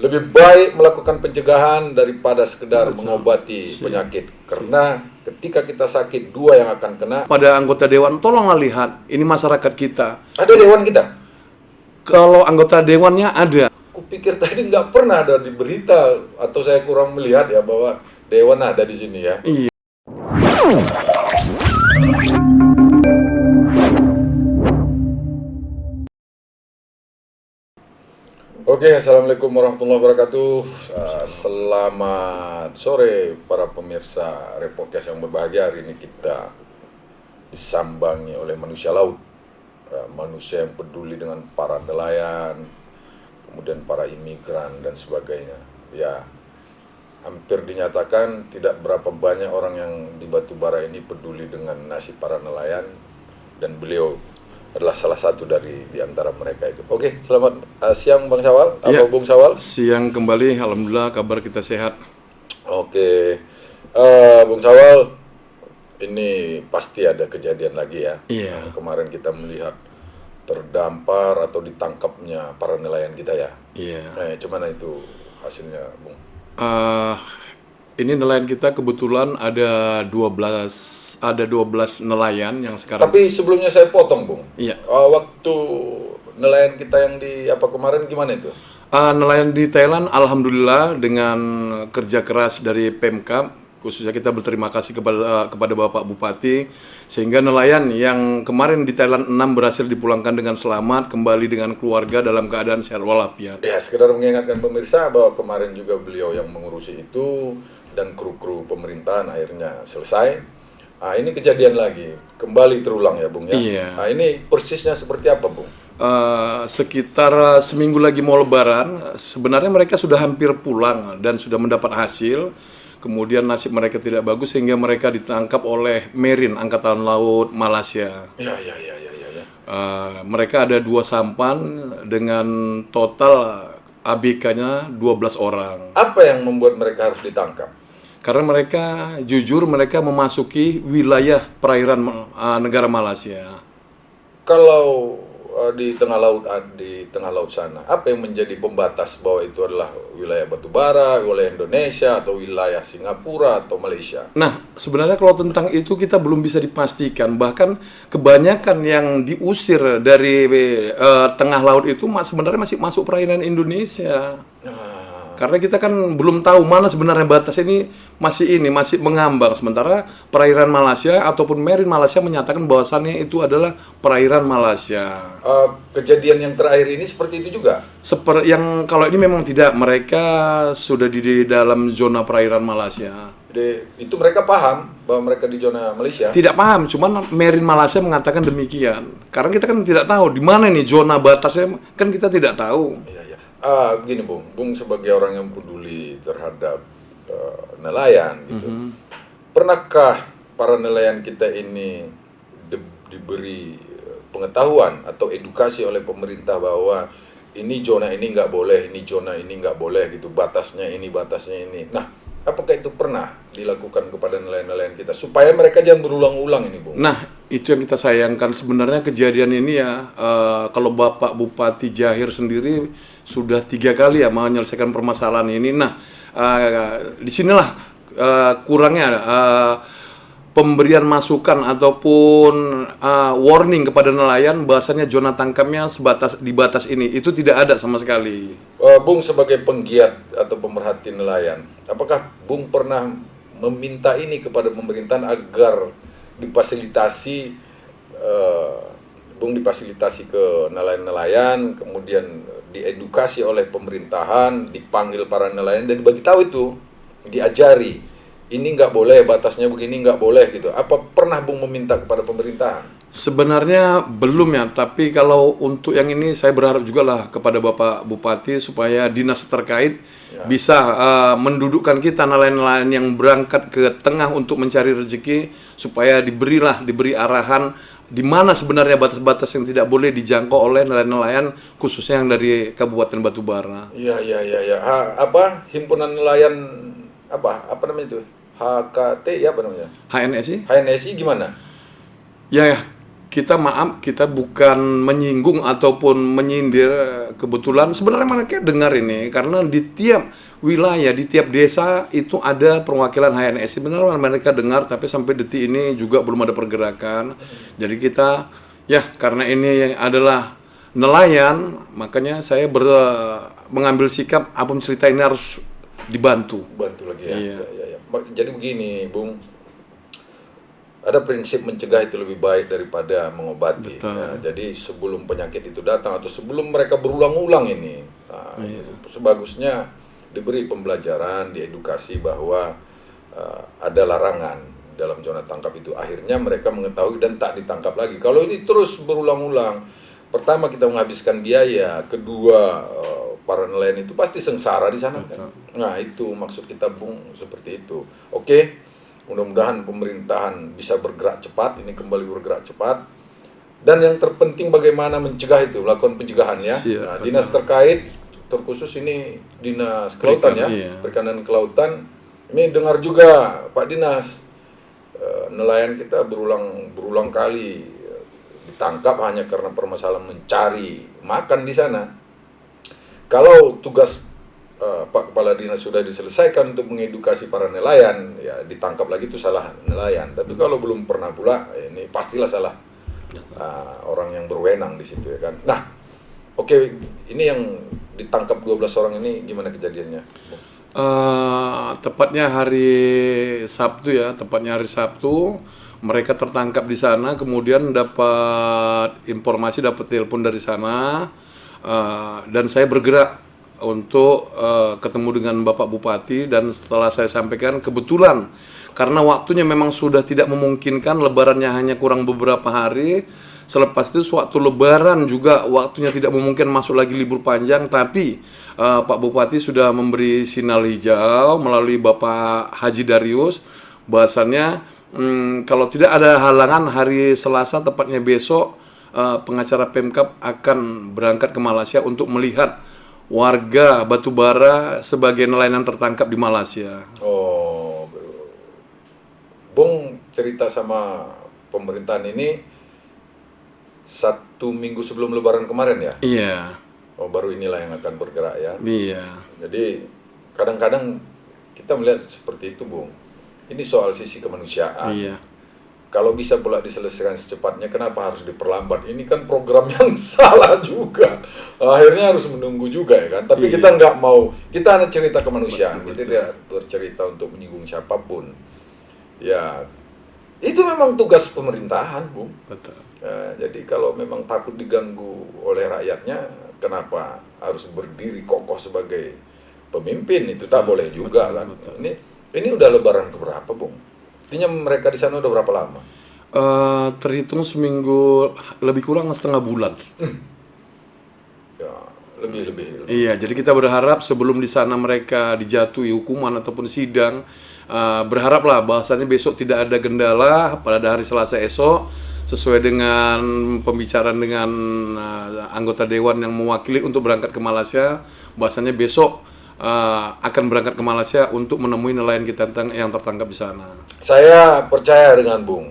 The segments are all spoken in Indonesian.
Lebih baik melakukan pencegahan daripada sekedar Betul. mengobati penyakit. Karena ketika kita sakit, dua yang akan kena. Pada anggota dewan, tolonglah lihat, ini masyarakat kita. Ada dewan kita. Kalau anggota dewannya ada. Kupikir tadi nggak pernah ada di berita, atau saya kurang melihat ya bahwa dewan ada di sini ya. Iya. Oke, assalamualaikum warahmatullahi wabarakatuh. Selamat sore para pemirsa Repodcast yang berbahagia. Hari ini kita disambangi oleh manusia laut, manusia yang peduli dengan para nelayan, kemudian para imigran dan sebagainya. Ya, hampir dinyatakan tidak berapa banyak orang yang di Batubara ini peduli dengan nasib para nelayan, dan beliau adalah salah satu dari antara mereka itu. Oke, selamat siang Bang Syawal, Ya, Bung Syawal. siang kembali, alhamdulillah kabar kita sehat. Oke, Bung Syawal, ini pasti ada kejadian lagi ya. Iya. Kemarin kita melihat terdampar atau ditangkapnya para nelayan kita ya. Iya. Cuman itu hasilnya, Bung? Ini nelayan kita kebetulan ada 12 nelayan yang sekarang. Tapi sebelumnya saya potong, Bung. Iya. Waktu nelayan kita yang di kemarin gimana itu? Nelayan di Thailand, alhamdulillah dengan kerja keras dari Pemkab, khususnya kita berterima kasih kepada Bapak Bupati, sehingga nelayan yang kemarin di Thailand 6 berhasil dipulangkan dengan selamat, kembali dengan keluarga dalam keadaan sehat walafiat. Ya, sekedar mengingatkan pemirsa bahwa kemarin juga beliau yang mengurusi itu, dan kru-kru pemerintahan akhirnya selesai. Ini kejadian lagi, kembali terulang ya, Bung ya. Iya. Ini persisnya seperti apa, Bung? Sekitar seminggu lagi mau Lebaran, sebenarnya mereka sudah hampir pulang dan sudah mendapat hasil. Kemudian nasib mereka tidak bagus sehingga mereka ditangkap oleh Marine Angkatan Laut Malaysia. Ya. Mereka ada 2 sampan dengan total ABK-nya 12 orang. Apa yang membuat mereka harus ditangkap? Karena mereka jujur mereka memasuki wilayah perairan negara Malaysia. Kalau di tengah laut sana, apa yang menjadi pembatas bahwa itu adalah wilayah Batubara, wilayah Indonesia, atau wilayah Singapura atau Malaysia? Nah, sebenarnya kalau tentang itu kita belum bisa dipastikan. Bahkan kebanyakan yang diusir dari tengah laut itu sebenarnya masih masuk perairan Indonesia. Karena kita kan belum tahu mana sebenarnya batas ini masih mengambang. Sementara perairan Malaysia ataupun Marine Malaysia menyatakan bahwasannya itu adalah perairan Malaysia. Kejadian yang terakhir ini seperti itu juga? Yang kalau ini memang tidak, mereka sudah di dalam zona perairan Malaysia. Jadi, itu mereka paham bahwa mereka di zona Malaysia? Tidak paham, cuman Marine Malaysia mengatakan demikian. Karena kita kan tidak tahu di mana nih zona batasnya, kan kita tidak tahu. Iya. Begini, Bung sebagai orang yang peduli terhadap nelayan gitu. Pernahkah para nelayan kita ini diberi pengetahuan atau edukasi oleh pemerintah bahwa ini zona ini nggak boleh, ini zona ini nggak boleh gitu, batasnya ini. Nah, apakah itu pernah dilakukan kepada nelayan-nelayan kita supaya mereka jangan berulang-ulang ini, Bung? Nah, itu yang kita sayangkan sebenarnya kejadian ini ya. Kalau Bapak Bupati Jahir sendiri sudah 3 kali ya menyelesaikan permasalahan ini. Nah, disinilah kurangnya pemberian masukan ataupun warning kepada nelayan bahasanya zona tangkapnya di batas ini itu tidak ada sama sekali. Bung sebagai penggiat atau pemerhati nelayan, apakah Bung pernah meminta ini kepada pemerintahan agar difasilitasi, Bung difasilitasi ke nelayan-nelayan, kemudian diedukasi oleh pemerintahan, dipanggil para nelayan dan dibagi tahu itu, diajari, ini nggak boleh, batasnya begini nggak boleh gitu. Apa pernah Bung meminta kepada pemerintahan? Sebenarnya belum ya, tapi kalau untuk yang ini saya berharap juga lah kepada Bapak Bupati supaya dinas terkait bisa mendudukkan kita nelayan-nelayan yang berangkat ke tengah untuk mencari rezeki, supaya diberi arahan di mana sebenarnya batas-batas yang tidak boleh dijangkau oleh nelayan-nelayan khususnya yang dari Kabupaten Batubara. Iya. Himpunan nelayan apa namanya itu? HKT ya, apa namanya? HNSI? HNSI gimana? Ya, kita bukan menyinggung ataupun menyindir kebetulan sebenarnya mereka dengar ini karena di tiap wilayah, di tiap desa itu ada perwakilan HNS. Sebenarnya mereka dengar, tapi sampai detik ini juga belum ada pergerakan. Jadi kita, ya karena ini adalah nelayan, makanya saya mengambil sikap apapun cerita ini harus dibantu. Bantu lagi ya. Iya. Ya. Jadi begini, Bung. Ada prinsip mencegah itu lebih baik daripada mengobati. Nah, jadi sebelum penyakit itu datang atau sebelum mereka berulang-ulang ini, sebagusnya diberi pembelajaran, diedukasi bahwa ada larangan dalam zona tangkap itu. Akhirnya mereka mengetahui dan tak ditangkap lagi. Kalau ini terus berulang-ulang, pertama kita menghabiskan biaya, kedua para nelayan itu pasti sengsara di sana kan. Nah itu maksud kita, Bung, seperti itu. Oke. Mudah-mudahan pemerintahan bisa bergerak cepat, ini kembali bergerak cepat. Dan yang terpenting bagaimana mencegah itu, melakukan pencegahan ya. Nah, dinas terkait, terkhusus ini Dinas Kelautan ya, Perikanan Kelautan. Ini dengar juga Pak Dinas, nelayan kita berulang kali ditangkap hanya karena permasalahan mencari makan di sana. Kalau tugas Pak Kepala Dinas sudah diselesaikan untuk mengedukasi para nelayan, ya ditangkap lagi itu salah nelayan. Tapi kalau belum pernah pula, ini pastilah salah orang yang berwenang di situ ya kan. Nah, oke, ini yang ditangkap 12 orang ini gimana kejadiannya? Tepatnya hari Sabtu ya, mereka tertangkap di sana, kemudian dapat informasi, dapat telepon dari sana, dan saya bergerak untuk ketemu dengan Bapak Bupati. Dan setelah saya sampaikan, kebetulan karena waktunya memang sudah tidak memungkinkan, lebarannya hanya kurang beberapa hari. Selepas itu waktu lebaran juga waktunya tidak memungkinkan, masuk lagi libur panjang. Tapi Pak Bupati sudah memberi sinyal hijau melalui Bapak Haji Darius, bahwasannya kalau tidak ada halangan hari Selasa, tepatnya besok, pengacara Pemkab akan berangkat ke Malaysia untuk melihat warga batubara sebagai nelayan yang tertangkap di Malaysia. Oh, Bung cerita sama pemerintahan ini 1 minggu sebelum Lebaran kemarin ya? Iya. Oh, baru inilah yang akan bergerak ya? Iya. Jadi kadang-kadang kita melihat seperti itu, Bung. Ini soal sisi kemanusiaan. Iya. Kalau bisa pula diselesaikan secepatnya, kenapa harus diperlambat? Ini kan program yang salah juga. Akhirnya harus menunggu juga ya kan. Tapi kita nggak mau, kita hanya cerita kemanusiaan. Kita tidak bercerita untuk menyinggung siapapun. Ya, itu memang tugas pemerintahan, Bung. Betul. Jadi kalau memang takut diganggu oleh rakyatnya, kenapa harus berdiri kokoh sebagai pemimpin? Itu tak boleh juga kan. Ini udah Lebaran keberapa, Bung? Artinya mereka di sana udah berapa lama? Terhitung seminggu, lebih kurang setengah bulan. Ya, lebih. Iya, jadi kita berharap sebelum di sana mereka dijatuhi hukuman ataupun sidang, berharaplah bahwasannya besok tidak ada kendala pada hari Selasa esok, sesuai dengan pembicaraan dengan anggota dewan yang mewakili untuk berangkat ke Malaysia, bahwasannya besok akan berangkat ke Malaysia untuk menemui nelayan kita yang tertangkap di sana. Saya percaya dengan Bung.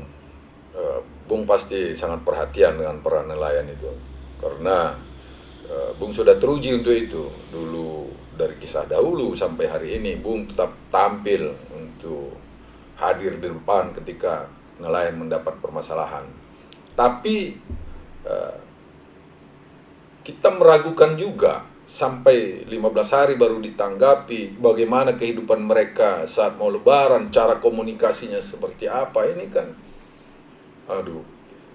Bung pasti sangat perhatian dengan para nelayan itu. Karena Bung sudah teruji untuk itu. Dulu dari kisah dahulu sampai hari ini, Bung tetap tampil untuk hadir di depan ketika nelayan mendapat permasalahan. Tapi kita meragukan juga, sampai 15 hari baru ditanggapi, bagaimana kehidupan mereka saat mau lebaran, cara komunikasinya seperti apa, ini kan aduh,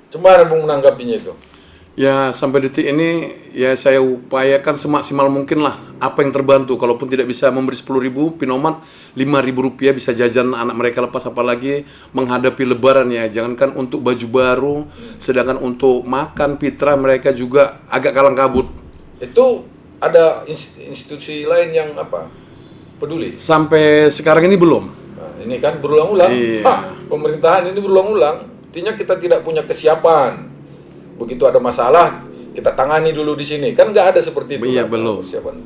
gimana Bung menanggapinya itu? Ya, sampai detik ini ya saya upayakan semaksimal mungkin lah apa yang terbantu. Kalaupun tidak bisa memberi 10.000, Pinomat 5.000 rupiah bisa jajan anak mereka lepas, apalagi menghadapi lebaran ya. Jangankan untuk baju baru, sedangkan untuk makan fitrah mereka juga agak kalang kabut. Itu ada institusi lain yang peduli? Sampai sekarang ini belum. Nah, ini kan berulang-ulang. Iya. Pemerintahan ini berulang-ulang. Artinya kita tidak punya kesiapan. Begitu ada masalah, kita tangani dulu di sini. Kan nggak ada seperti itu. Iya, belum. Persiapan.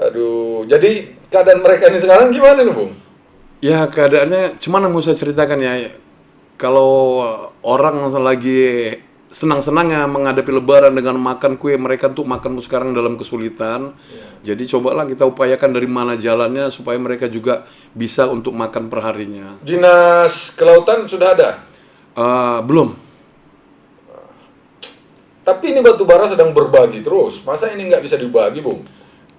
Aduh. Jadi keadaan mereka ini sekarang gimana nih, Bung? Ya, keadaannya, cuman yang mau saya ceritakan ya, kalau orang lagi senang-senangnya menghadapi Lebaran dengan makan kue, mereka untuk makan sekarang dalam kesulitan. Jadi cobalah kita upayakan dari mana jalannya supaya mereka juga bisa untuk makan perharinya. Dinas Kelautan sudah ada. Belum. Tapi ini batu bara sedang berbagi terus. Masa ini nggak bisa dibagi, Bung?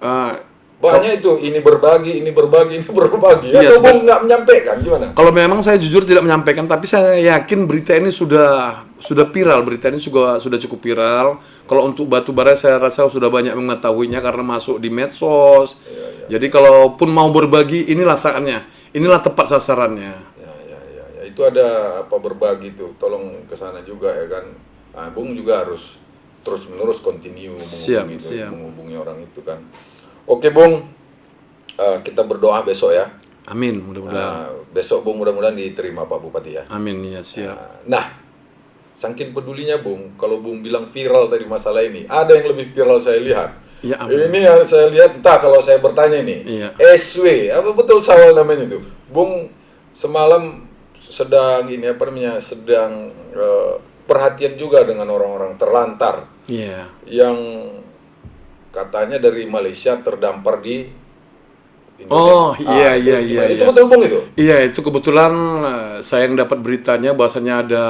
Uh, Banyak itu, ini berbagi, ini berbagi, ini berbagi. Iya, Atau Bung nggak menyampaikan, gimana? Kalau memang saya jujur tidak menyampaikan, tapi saya yakin berita ini sudah viral. Berita ini sudah cukup viral. Kalau untuk batu bara saya rasa sudah banyak mengetahuinya karena masuk di medsos. Jadi kalaupun mau berbagi, inilah saatnya. Inilah tepat sasarannya. Ya. Itu ada apa berbagi tuh. Tolong ke sana juga ya kan. Nah, Bung juga harus terus menerus continue menghubungi orang itu kan. Oke, Bung. Kita berdoa besok ya. Amin, mudah-mudahan. Besok Bung mudah-mudahan diterima Pak Bupati ya. Amin, ya siap. Nah, saking pedulinya Bung, kalau Bung bilang viral tadi masalah ini, ada yang lebih viral saya lihat. Ya, amin. Ini yang saya lihat, entah kalau saya bertanya nih, Iya. SW, apa betul Sawal namanya itu? Bung semalam sedang sedang perhatian juga dengan orang-orang terlantar. Iya. Yang katanya dari Malaysia terdampar di Oh, iya. Itu betul Bung itu? Iya, itu kebetulan saya yang dapat beritanya bahwasanya ada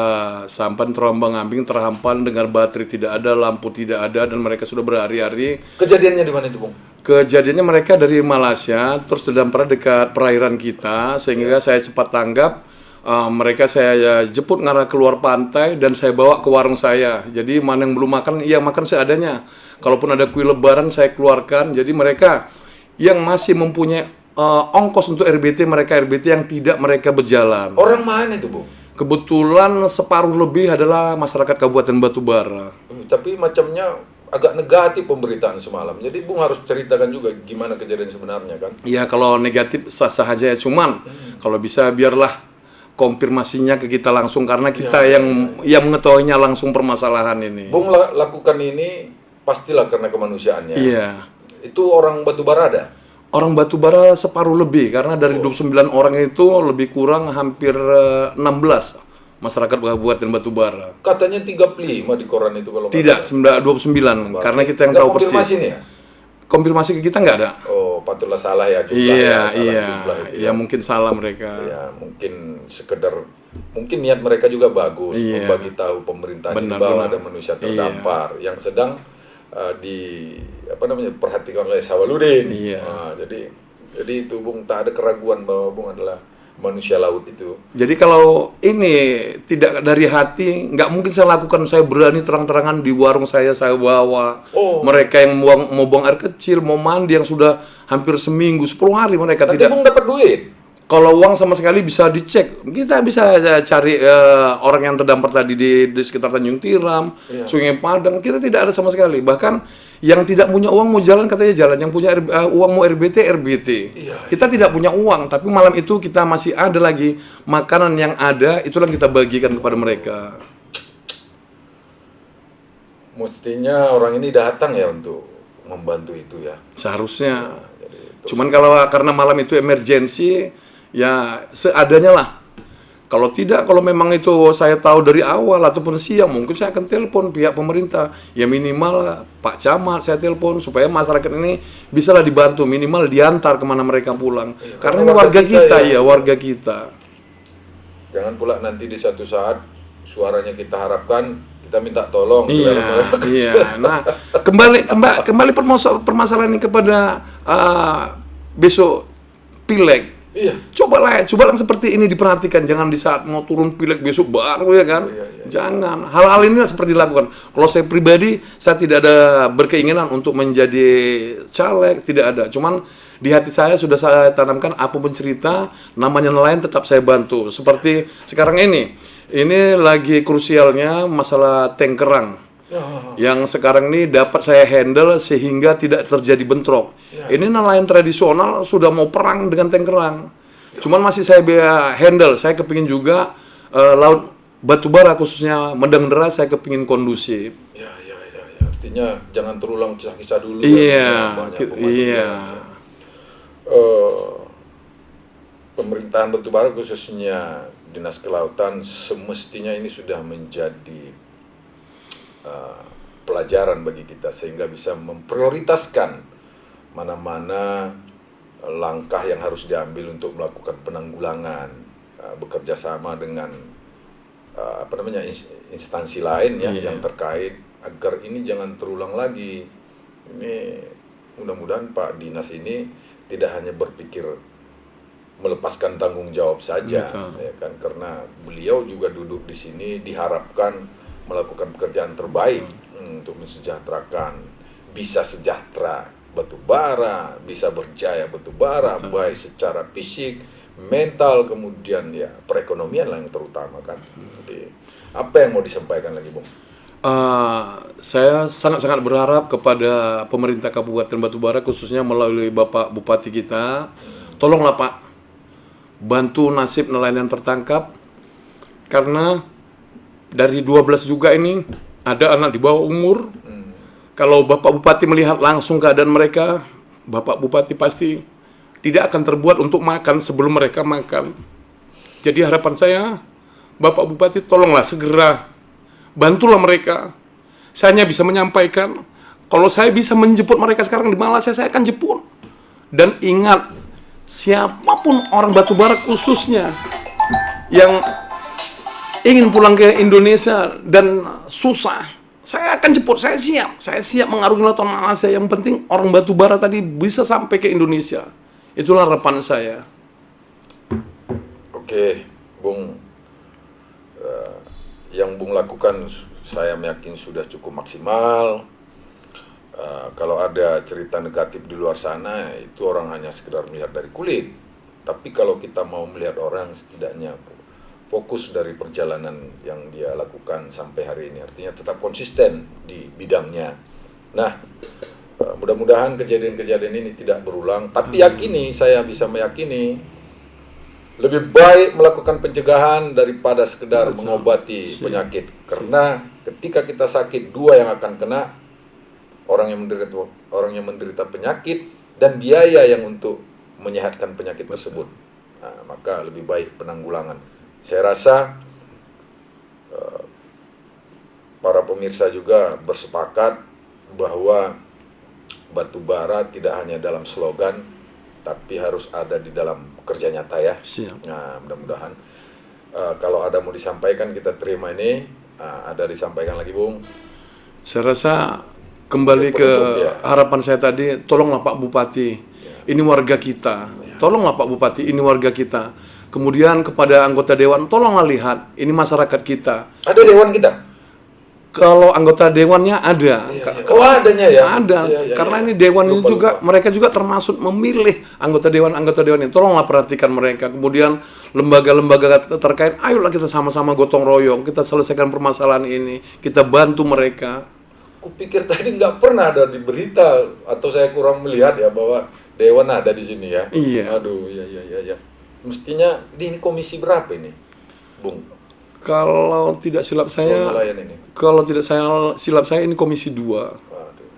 sampan terombang-ambing terhampar dengan baterai tidak ada, lampu tidak ada, dan mereka sudah berhari-hari. Kejadiannya di mana itu Bung? Kejadiannya mereka dari Malaysia, terus terdampar dekat perairan kita, sehingga saya cepat tanggap. Mereka saya jemput ngarah keluar pantai dan saya bawa ke warung saya. Jadi mana yang belum makan, ya makan seadanya. Kalaupun ada kue lebaran saya keluarkan. Jadi mereka yang masih mempunyai ongkos untuk RBT, mereka RBT yang tidak mereka berjalan. Orang mana itu Bung? Kebetulan separuh lebih adalah masyarakat Kabupaten Batubara. Tapi macamnya agak negatif pemberitaan semalam. Jadi Bung harus ceritakan juga gimana kejadian sebenarnya kan? Ya kalau negatif sah-sah aja ya. Cuman kalau bisa biarlah konfirmasinya ke kita langsung karena kita yang mengetahuinya langsung permasalahan ini. Bung lakukan ini pastilah karena kemanusiaannya. Iya. Itu orang Batubara ada? Orang Batubara separuh lebih karena dari 29 orang itu lebih kurang hampir 16 masyarakat Kabupaten Batubara. Katanya 35 di koran itu kalau Tidak, 29 karena kita yang tahu persis. Konfirmasi nih ya? Konfirmasi ke kita nggak ada. Oh, patutlah salah ya jumlahnya. Jumlah itu Iya mungkin salah mereka. Ya, mungkin sekedar niat mereka juga bagus membagi tahu pemerintah ini bahwa ada manusia terdampar yang sedang perhatikan oleh Sawaludin. Nah, jadi itu Bung tak ada keraguan bahwa Bung adalah manusia laut itu. Jadi kalau ini tidak dari hati, nggak mungkin saya lakukan. Saya berani terang-terangan di warung saya bawa. Mereka yang mau buang air kecil, mau mandi yang sudah hampir seminggu, 10 hari mereka Nanti tidak. Bung dapat duit. Kalau uang sama sekali bisa dicek. Kita bisa cari orang yang terdampar tadi di sekitar Tanjung Tiram, Sungai Padang. Kita tidak ada sama sekali. Bahkan yang tidak punya uang mau jalan katanya jalan. Yang punya uang mau RBT. Kita tidak punya uang. Tapi malam itu kita masih ada lagi makanan yang ada. Itulah yang kita bagikan kepada mereka. Mestinya orang ini datang ya untuk membantu itu ya. Seharusnya. Cuman karena malam itu emergensi, ya seadanya lah. Kalau tidak, kalau memang itu saya tahu dari awal ataupun siang, mungkin saya akan telepon pihak pemerintah. Ya minimal Pak Camat saya telepon supaya masyarakat ini bisalah dibantu, minimal diantar kemana mereka pulang. Karena ini warga kita ya, warga kita. Jangan pula nanti di satu saat suaranya kita harapkan, kita minta tolong. Iya. Nah, kembali permasalahan ini kepada besok pileg. Iya. Cobalah seperti ini diperhatikan. Jangan di saat mau turun pileg besok baru ya kan. Jangan. Hal-hal ini seperti dilakukan. Kalau saya pribadi, saya tidak ada berkeinginan untuk menjadi caleg, tidak ada. Cuman di hati saya sudah saya tanamkan apapun cerita, namanya nelayan tetap saya bantu. Seperti sekarang ini lagi krusialnya masalah tank kerang. Yang sekarang ini dapat saya handle sehingga tidak terjadi bentrok. Ini nelayan tradisional sudah mau perang dengan tank kerang. Cuman masih saya handle. Saya kepingin juga laut Batubara khususnya Medang Deras saya kepingin kondusif. Ya. Artinya jangan terulang kisah-kisah dulu. Pemerintahan Batubara khususnya Dinas Kelautan semestinya ini sudah menjadi pelajaran bagi kita sehingga bisa memprioritaskan mana-mana langkah yang harus diambil untuk melakukan penanggulangan, bekerja sama dengan instansi lain ya yang terkait agar ini jangan terulang lagi. Ini mudah-mudahan Pak Dinas ini tidak hanya berpikir melepaskan tanggung jawab saja, ya kan, karena beliau juga duduk di sini diharapkan melakukan pekerjaan terbaik untuk mensejahterakan, bisa sejahtera batubara, bisa berjaya batubara, baik secara fisik, mental, kemudian ya perekonomian lah yang terutama kan. Jadi apa yang mau disampaikan lagi, Bung? Saya sangat-sangat berharap kepada pemerintah Kabupaten Batubara, khususnya melalui Bapak Bupati kita, tolonglah Pak, bantu nasib nelayan yang tertangkap, karena dari 12 juga ini ada anak di bawah umur. Kalau Bapak Bupati melihat langsung keadaan mereka, Bapak Bupati pasti tidak akan terbuat untuk makan sebelum mereka makan. Jadi harapan saya, Bapak Bupati tolonglah segera bantulah mereka. Saya hanya bisa menyampaikan, kalau saya bisa menjemput mereka sekarang di Malaysia, saya akan jemput. Dan ingat, siapapun orang Batubara khususnya yang ingin pulang ke Indonesia dan susah, saya akan jemput, saya siap mengarungi lautan Malaysia. Yang penting orang Batubara tadi bisa sampai ke Indonesia. Itulah harapan saya. Oke, Bung. Yang Bung lakukan saya yakin sudah cukup maksimal. Kalau ada cerita negatif di luar sana, itu orang hanya sekedar melihat dari kulit. Tapi kalau kita mau melihat orang, setidaknya fokus dari perjalanan yang dia lakukan sampai hari ini. Artinya tetap konsisten di bidangnya. Nah, mudah-mudahan kejadian-kejadian ini tidak berulang. Tapi saya bisa meyakini lebih baik melakukan pencegahan daripada sekedar mengobati penyakit. Karena ketika kita sakit, dua yang akan kena, orang yang menderita penyakit dan biaya yang untuk menyehatkan penyakit tersebut. Nah, maka lebih baik penanggulangan. Saya rasa para pemirsa juga bersepakat bahwa batubara tidak hanya dalam slogan, tapi harus ada di dalam kerja nyata ya. Siap. Nah, mudah-mudahan kalau ada mau disampaikan kita terima ini. Ada disampaikan lagi, Bung? Saya rasa kembali ke harapan saya tadi, tolonglah Pak Bupati, ini warga kita. Tolonglah Pak Bupati, ini warga kita. Kemudian kepada anggota dewan, tolonglah lihat, ini masyarakat kita. Ada dewan kita? Kalau anggota dewannya ada. Oh, adanya ya? Ada. Karena ini dewan ini juga, mereka juga termasuk memilih anggota dewan ini. Tolonglah perhatikan mereka. Kemudian lembaga-lembaga terkait, ayolah kita sama-sama gotong royong, kita selesaikan permasalahan ini, kita bantu mereka. Kupikir tadi nggak pernah ada di berita, atau saya kurang melihat ya bahwa dewan ada di sini ya. Iya. Aduh, iya. Mestinya ini komisi berapa ini, Bung? Kalau tidak silap saya, ini komisi 2. Waduh.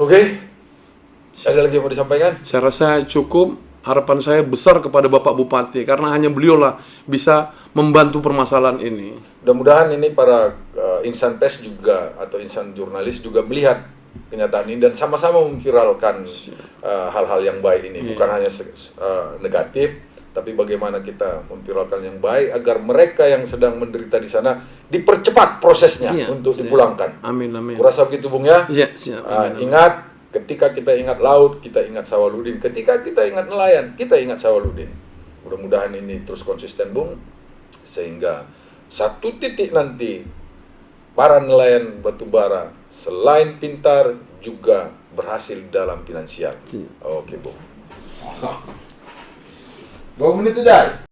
Oke. Ada lagi yang mau disampaikan? Saya rasa cukup. Harapan saya besar kepada Bapak Bupati, karena hanya beliaulah bisa membantu permasalahan ini. Mudah-mudahan ini para insan pers juga atau insan jurnalis juga melihat kenyataan ini dan sama-sama memviralkan hal-hal yang baik ini, bukan hanya negatif, tapi bagaimana kita memviralkan yang baik agar mereka yang sedang menderita di sana dipercepat prosesnya untuk dipulangkan. Amin. Kurasa begitu, Bung ya? Iya, siap. Ingat, ketika kita ingat laut, kita ingat Sawaludin. Ketika kita ingat nelayan, kita ingat Sawaludin. Mudah-mudahan ini terus konsisten, Bung, sehingga satu titik nanti para nelayan batubara selain pintar juga berhasil dalam finansial. Oke, Bung. 2 menit aja.